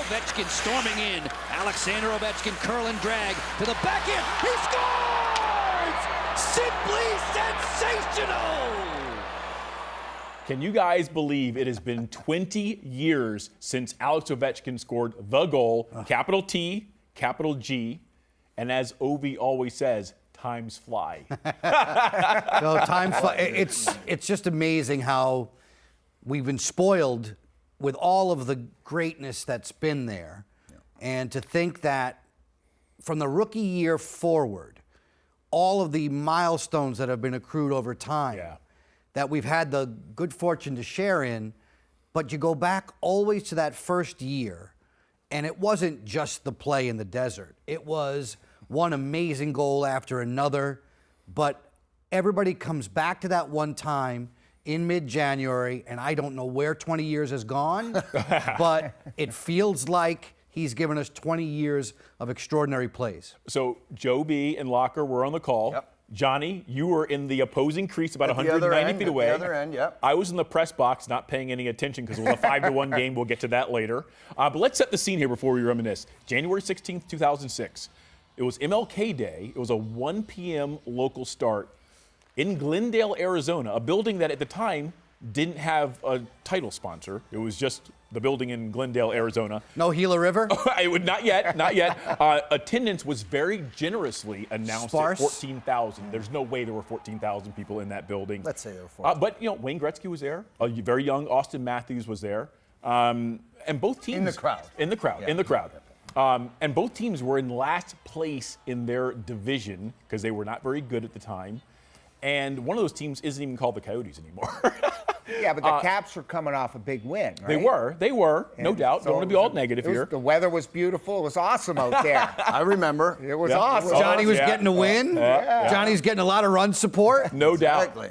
Ovechkin storming in. Alexander Ovechkin curl and drag to the back end. He scores! Simply sensational! Can you guys believe it has been 20 years since Alex Ovechkin scored the goal, capital T, capital G, and as Ovi always says, times fly. No, time flies. It's just amazing how we've been spoiled with all of the greatness that's been there. Yeah. And to think that from the rookie year forward, all of the milestones that have been accrued over time, that we've had the good fortune to share in, but you go back always to that first year, and it wasn't just the play in the desert. It was one amazing goal after another, but everybody comes back to that one time in mid-January, and I don't know where 20 years has gone, but it feels like he's given us 20 years of extraordinary plays. So Joe B and Locker were on the call. Yep. Johnny, you were in the opposing crease about 190 feet away. At the other end, yep. I was in the press box not paying any attention because it was a 5-1 game. We'll get to that later. But let's set the scene here before we reminisce. January 16th, 2006. It was MLK Day. It was a 1 p.m. local start in Glendale, Arizona, a building that at the time didn't have a title sponsor. It was just the building in Glendale, Arizona. No Gila River? It would not yet. Attendance was very generously announced at 14,000. There's no way there were 14,000 people in that building. Let's say there were 14,000. But Wayne Gretzky was there. A very young Austin Matthews was there. And both teams. In the crowd. In the crowd. And both teams were in last place in their division because they were not very good at the time. And one of those teams isn't even called the Coyotes anymore. Yeah, but the Caps were coming off a big win, right? They were, no doubt. Don't want to be all negative here. The weather was beautiful. It was awesome out there. I remember. It was awesome. Johnny was getting a win. Johnny's getting a lot of run support. No doubt. Exactly.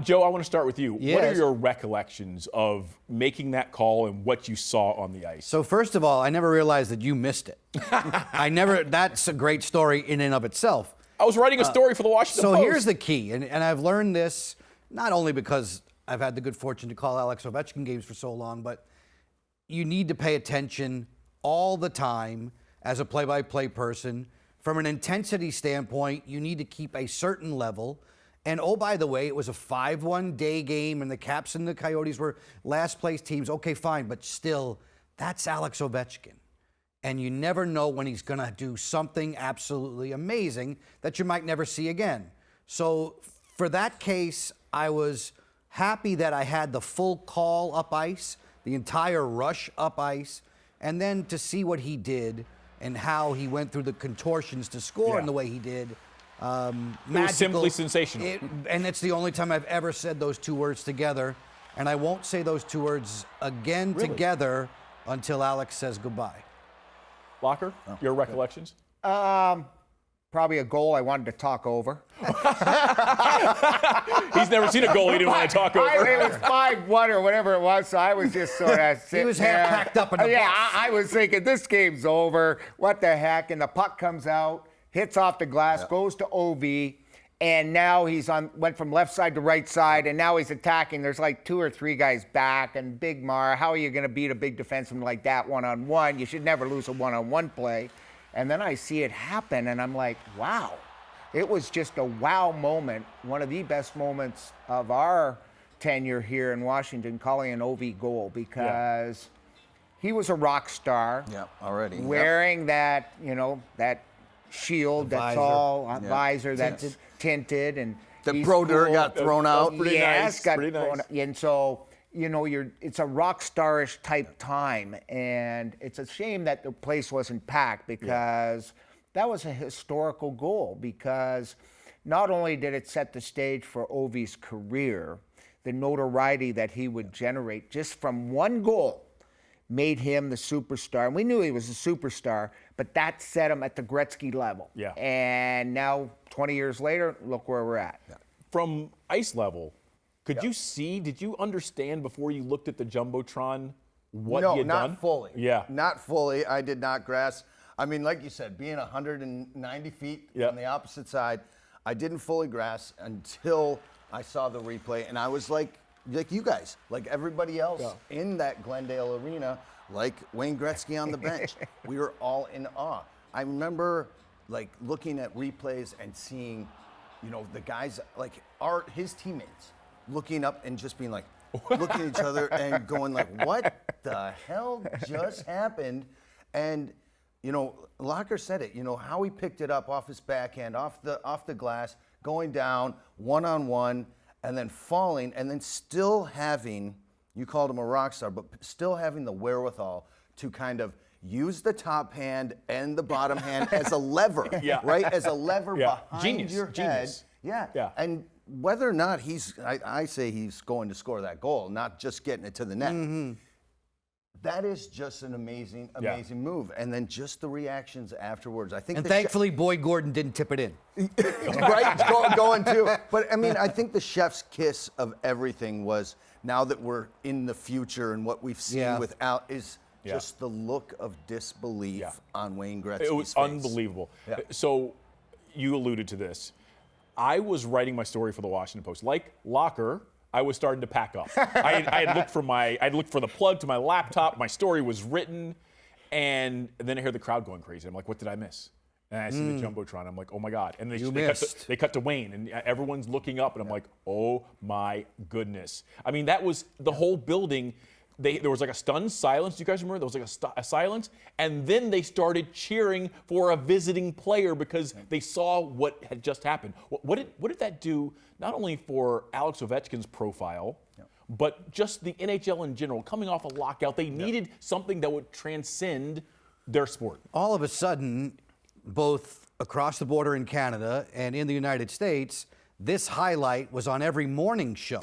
Joe, I want to start with you. Yes. What are your recollections of making that call and what you saw on the ice? So first of all, I never realized that you missed it. That's a great story in and of itself. I was writing a story for the Washington Post. So here's the key, and I've learned this not only because I've had the good fortune to call Alex Ovechkin games for so long, but you need to pay attention all the time as a play-by-play person. From an intensity standpoint, you need to keep a certain level. And oh, by the way, it was a 5-1 day game, and the Caps and the Coyotes were last place teams. Okay, fine, but still, that's Alex Ovechkin. And you never know when he's going to do something absolutely amazing that you might never see again. So for that case, I was happy that I had the full call up ice, the entire rush up ice, and then to see what he did and how he went through the contortions to score in the way he did. It was simply sensational. And it's the only time I've ever said those two words together. And I won't say those two words again together until Alex says goodbye. Locker, your recollections? Probably a goal I wanted to talk over. He's never seen a goal he didn't want to talk over. It was 5-1 or whatever it was, so I was just sort of sitting He was half packed up in the box. I was thinking, this game's over. What the heck? And the puck comes out, hits off the glass, goes to OV, and now went from left side to right side, and now he's attacking. There's like 2 or 3 guys back, and Big Mar, how are you going to beat a big defenseman like that one-on-one? You should never lose a one-on-one play. And then I see it happen, and I'm like, wow. It was just a wow moment, one of the best moments of our tenure here in Washington, calling an OV goal, because he was a rock star. Yeah, already. Wearing that, that shield that's all visor that's tinted. And the Pro Dur got thrown out. Pretty nice. Thrown out. And so, it's a rock starish type time, and it's a shame that the place wasn't packed because that was a historical goal, because not only did it set the stage for Ovi's career, the notoriety that he would generate just from one goal made him the superstar. And we knew he was a superstar, but that set him at the Gretzky level. Yeah. And now, 20 years later, look where we're at. Yeah. From ice level, did you understand before you looked at the Jumbotron what he had done? No, not fully. Yeah. Not fully. I did not grasp. I mean, like you said, being 190 feet on the opposite side, I didn't fully grasp until I saw the replay. And I was like you guys, like everybody else in that Glendale arena, like Wayne Gretzky on the bench. We were all in awe. I remember like looking at replays and seeing, you know, the guys like his teammates looking up and just being like, looking at each other and going like, what the hell just happened? And, you know, Locker said it, you know, how he picked it up off his backhand, off the glass, going down one-on-one, and then falling, and then still having, you called him a rock star, but still having the wherewithal to kind of use the top hand and the bottom hand as a lever, right? As a lever behind your head. Yeah. And whether or not I say he's going to score that goal, not just getting it to the net. That is just an amazing move. And then just the reactions afterwards. I think. And thankfully, Boyd Gordon didn't tip it in. Right, going too. But I mean, I think the chef's kiss of everything was, now that we're in the future and what we've seen with Al is just the look of disbelief on Wayne Gretzky's face. It was unbelievable. So you alluded to this. I was writing my story for the Washington Post. Like Locker, I was starting to pack up. I had looked for the plug to my laptop. My story was written, and then I hear the crowd going crazy. I'm like, what did I miss? And I see the Jumbotron. I'm like, oh my God. And they cut to Wayne, and everyone's looking up, and I'm like, oh my goodness. I mean, that was the whole building. There was like a stunned silence. Do you guys remember? There was like a silence. And then they started cheering for a visiting player because they saw what had just happened. What did that do, not only for Alex Ovechkin's profile, but just the NHL in general? Coming off a lockout, they needed something that would transcend their sport. All of a sudden, both across the border in Canada and in the United States, this highlight was on every morning show.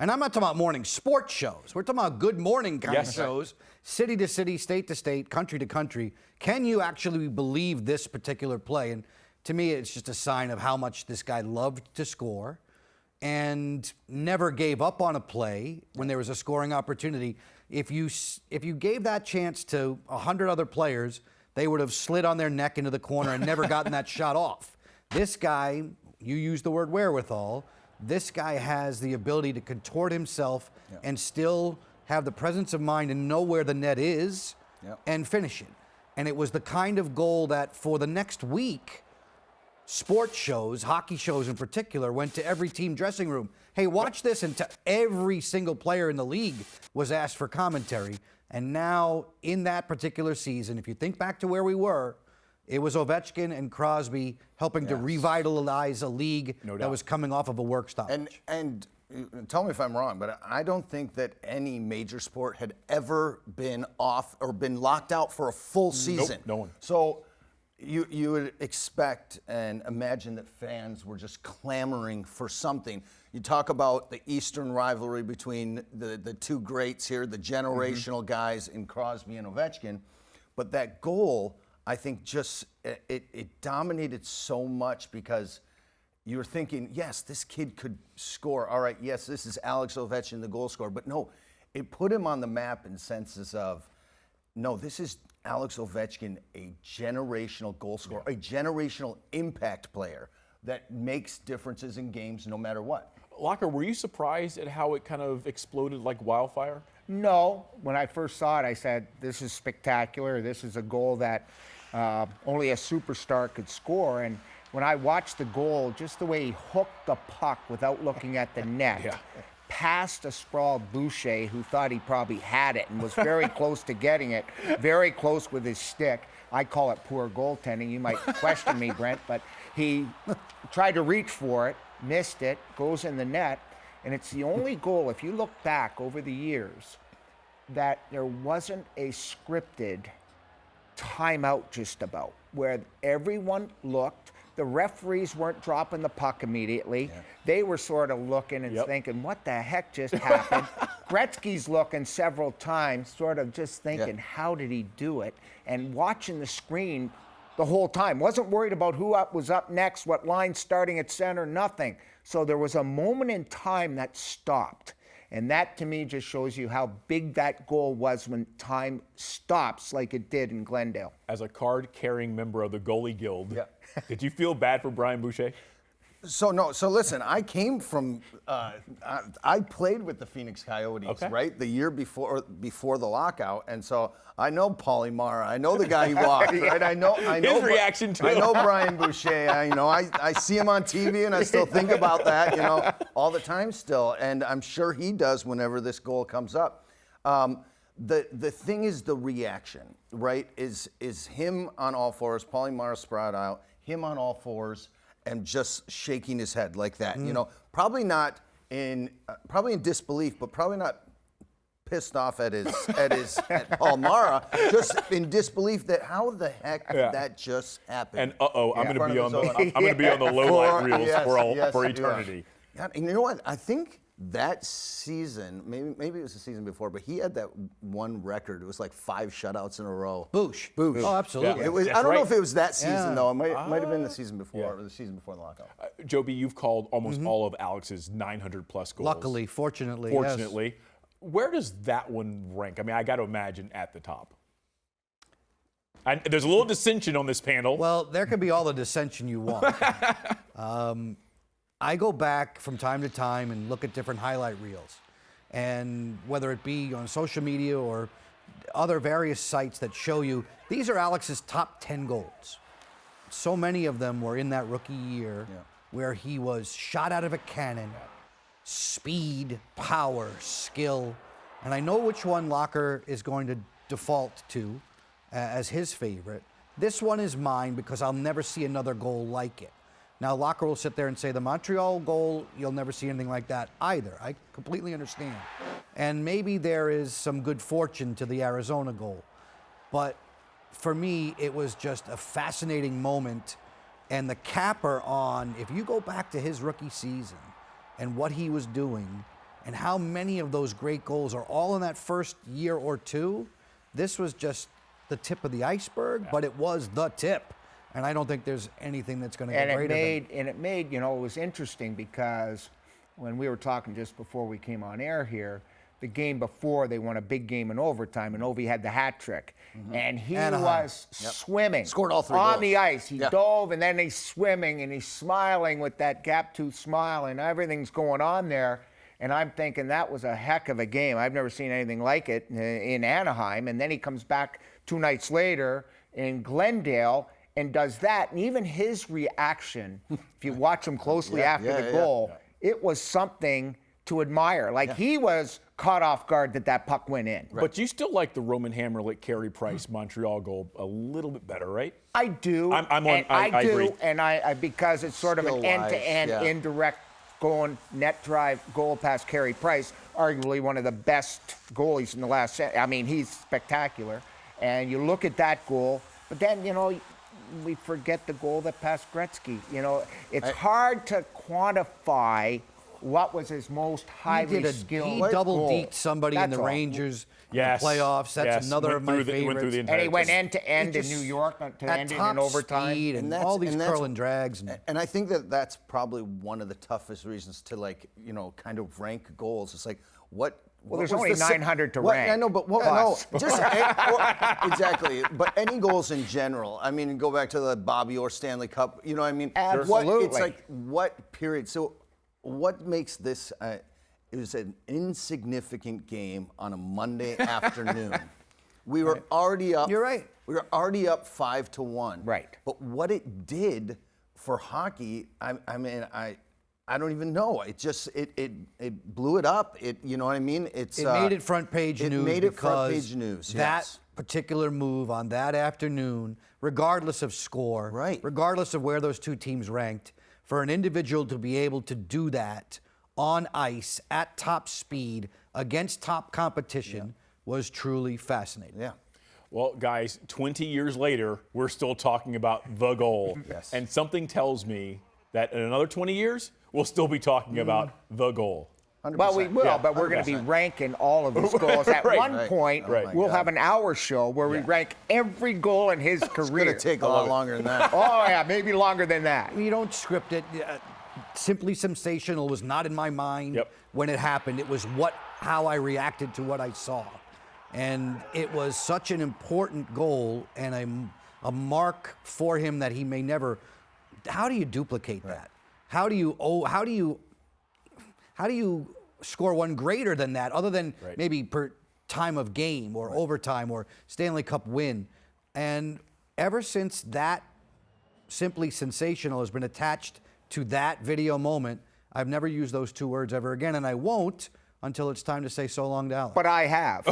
And I'm not talking about morning sports shows. We're talking about good morning kind of shows, city to city, state to state, country to country. Can you actually believe this particular play? And to me, it's just a sign of how much this guy loved to score and never gave up on a play when there was a scoring opportunity. If you gave that chance to 100 other players, they would have slid on their neck into the corner and never gotten that shot off. This guy, you use the word wherewithal, this guy has the ability to contort himself and still have the presence of mind and know where the net is and finish it. And it was the kind of goal that for the next week, sports shows, hockey shows in particular, went to every team dressing room. Hey, watch this. And to every single player in the league was asked for commentary. And now in that particular season, if you think back to where we were, it was Ovechkin and Crosby helping to revitalize a league that was coming off of a work stoppage. And tell me if I'm wrong, but I don't think that any major sport had ever been off or been locked out for a full season. No one. So you would expect and imagine that fans were just clamoring for something. You talk about the Eastern rivalry between the two greats here, the generational guys in Crosby and Ovechkin, but that goal, I think just it dominated so much because you were thinking, yes, this kid could score. All right, yes, this is Alex Ovechkin, the goal scorer. But no, it put him on the map in senses of, no, this is Alex Ovechkin, a generational goal scorer, a generational impact player that makes differences in games no matter what. Locker, were you surprised at how it kind of exploded like wildfire? No. When I first saw it, I said, this is spectacular. This is a goal that only a superstar could score. And when I watched the goal, just the way he hooked the puck without looking at the net, past a sprawled Boucher, who thought he probably had it and was very close to getting it, very close with his stick. I call it poor goaltending. You might question me, Brent, but he tried to reach for it, missed it, goes in the net. And it's the only goal, if you look back over the years, that there wasn't a scripted timeout just about, where everyone looked. The referees weren't dropping the puck immediately. They were sort of looking and thinking, what the heck just happened? Gretzky's looking several times, sort of just thinking, how did he do it? And watching the screen the whole time. Wasn't worried about who was up next, what line starting at center, nothing. So there was a moment in time that stopped. And that, to me, just shows you how big that goal was when time stops like it did in Glendale. As a card-carrying member of the Goalie Guild, did you feel bad for Brian Boucher? So listen, I came from, I played with the Phoenix Coyotes, right? The year before the lockout, and so I know Paulie Mara, I know the guy he walked, right? I know His reaction to I know Brian Boucher. I see him on TV, and I still think about that, all the time still, and I'm sure he does whenever this goal comes up. The thing is the reaction, right? Is him on all fours, Paulie Mara spread out, him on all fours, and just shaking his head like that. Probably not in disbelief, but probably not pissed off at at Paul Mara, just in disbelief that how the heck did that just happen? And I'm going to be on the low light reels for eternity. Yeah, and you know what? I think that season, maybe it was the season before, but he had that one record. It was like 5 shutouts in a row. Boosh. Oh, absolutely. Yeah. I don't know if it was that season though. It might have been the season before, or the season before the lockout. Joby, you've called almost all of Alex's 900 plus goals. Luckily, fortunately. Yes. Where does that one rank? I mean, I got to imagine at the top. And there's a little dissension on this panel. Well, there can be all the dissension you want. I go back from time to time and look at different highlight reels. And whether it be on social media or other various sites that show you, these are Alex's top 10 goals. So many of them were in that rookie year where he was shot out of a cannon, speed, power, skill. And I know which one Locker is going to default to as his favorite. This one is mine because I'll never see another goal like it. Now, Locker will sit there and say the Montreal goal, you'll never see anything like that either. I completely understand. And maybe there is some good fortune to the Arizona goal. But for me, it was just a fascinating moment. And the capper on, if you go back to his rookie season and what he was doing and how many of those great goals are all in that first year or two, this was just the tip of the iceberg, but it was the tip. And I don't think there's anything that's going to get greater than. It made, it was interesting because when we were talking just before we came on air here, the game before they won a big game in overtime, and Ovi had the hat trick. And he was swimming. Scored all 3 on goals. the ice. He dove, and then he's swimming, and he's smiling with that gap-tooth smile, and everything's going on there. And I'm thinking that was a heck of a game. I've never seen anything like it in Anaheim. And then he comes back 2 nights later in Glendale and does that. And even his reaction, if you watch him closely after the goal, it was something to admire. Like he was caught off guard that puck went in. But you still like the Roman Hammerlick, Carey Price Montreal goal a little bit better, right? I do. I agree. And I because it's sort of an end-to-end indirect going net drive goal past Carey Price, arguably one of the best goalies in the last. I mean, he's spectacular. And you look at that goal, but then we forget the goal that passed Gretzky. It's hard to quantify what was his most highly skilled He goal. double-deked somebody in the Rangers in the playoffs. That's another of my favorites. And he went end-to-end in New York to end it in overtime. Speed and all these curl and drags. And I think that's probably one of the toughest reasons to kind of rank goals. It's like what. Well, there's only 900 to rank. I know, but exactly. But any goals in general. I mean, go back to the Bobby Orr Stanley Cup. You know what I mean? Absolutely. It's like what period? So, what makes this? It was an insignificant game on a Monday afternoon. We were already up. You're right. We were already up 5-1. Right. But what it did for hockey, I don't even know. It just it blew it up. You know what I mean? It made it front page news. It made it front page news. That particular move on that afternoon, regardless of score, regardless of where those two teams ranked, for an individual to be able to do that on ice at top speed against top competition was truly fascinating. Yeah. Well, guys, 20 years later, we're still talking about the goal. Yes. And something tells me that in another 20 years, we'll still be talking about the goal. 100%. Well, we will, but we're going to be ranking all of his goals. At one point, we'll have an hour show where we rank every goal in his career. It's going to take a lot longer than that. Oh, yeah, maybe longer than that. You don't script it. Simply Sensational was not in my mind when it happened. It was how I reacted to what I saw. And it was such an important goal and a mark for him that he may never. How do you duplicate that? how do you score one greater than that, other than maybe per time of game or overtime or Stanley Cup win? And ever since that simply sensational has been attached to that video moment, I've never used those two words ever again, and I won't until it's time to say so long to Alex. But I have.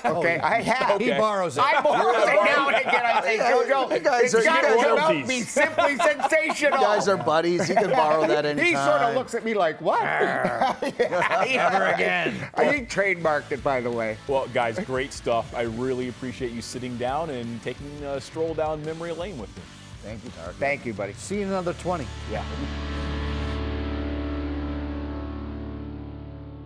Okay, I have. He borrows it. I borrow it now and again. I say, JoJo, it's got to come out and be simply sensational. You guys are buddies. You can borrow that anytime. He sort of looks at me like, what? Never again. I think trademarked it, by the way. Well, guys, great stuff. I really appreciate you sitting down and taking a stroll down memory lane with me. Thank you, Tarik. Thank you, buddy. See you in another 20. Yeah.